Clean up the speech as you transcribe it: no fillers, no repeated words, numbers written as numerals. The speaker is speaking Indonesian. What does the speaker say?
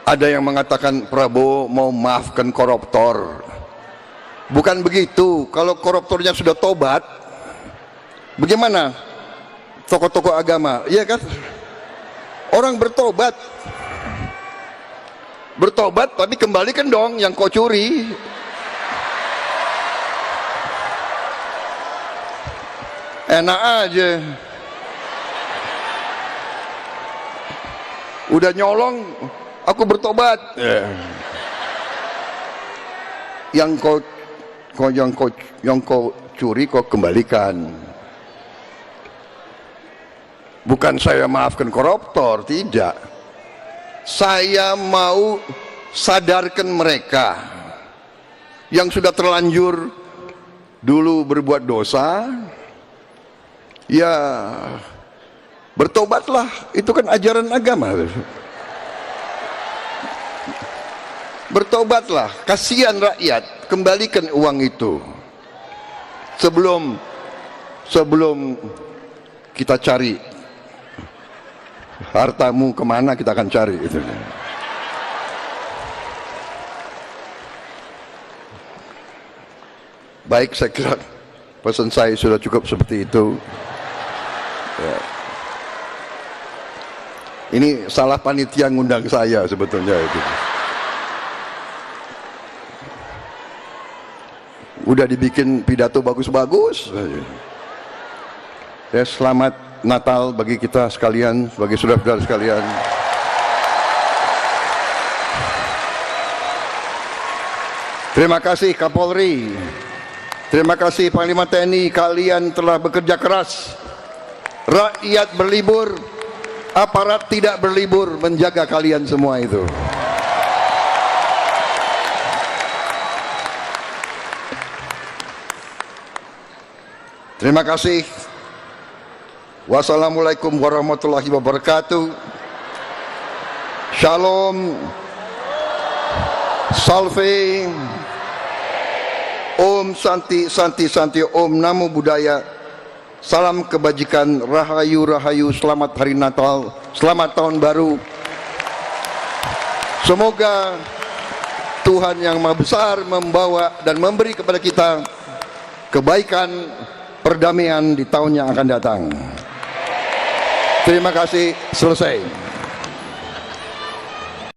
Ada yang mengatakan Prabowo mau maafkan koruptor. Bukan begitu. Kalau koruptornya sudah tobat, bagaimana tokoh-tokoh agama? Iya kan? Orang bertobat, tapi kembalikan dong yang kau curi. Enak aja. Udah nyolong, aku bertobat. Yang kau curi kau kembalikan. Bukan saya maafkan koruptor, tidak. Saya mau sadarkan mereka yang sudah terlanjur dulu berbuat dosa, ya bertobatlah, itu kan ajaran agama. Bertobatlah, kasihan rakyat, kembalikan uang itu. Sebelum kita cari hartamu kemana, kita akan cari itu. Baik, saya kira pesan saya sudah cukup seperti itu. Ya. Ini salah panitia ngundang saya sebetulnya itu. Udah dibikin pidato bagus-bagus. Ya, selamat Natal bagi kita sekalian, bagi saudara-saudara sekalian. Terima kasih Kapolri, terima kasih Panglima TNI, kalian telah bekerja keras. Rakyat berlibur, aparat tidak berlibur menjaga kalian semua itu. Terima kasih. Wassalamualaikum warahmatullahi wabarakatuh. Shalom, Salve, Om Santi Santi Santi, Om Namo Buddhaya. Salam kebajikan, rahayu rahayu, selamat hari Natal, selamat tahun baru. Semoga Tuhan yang Maha Besar membawa dan memberi kepada kita kebaikan, perdamaian di tahun yang akan datang. Terima kasih, selesai.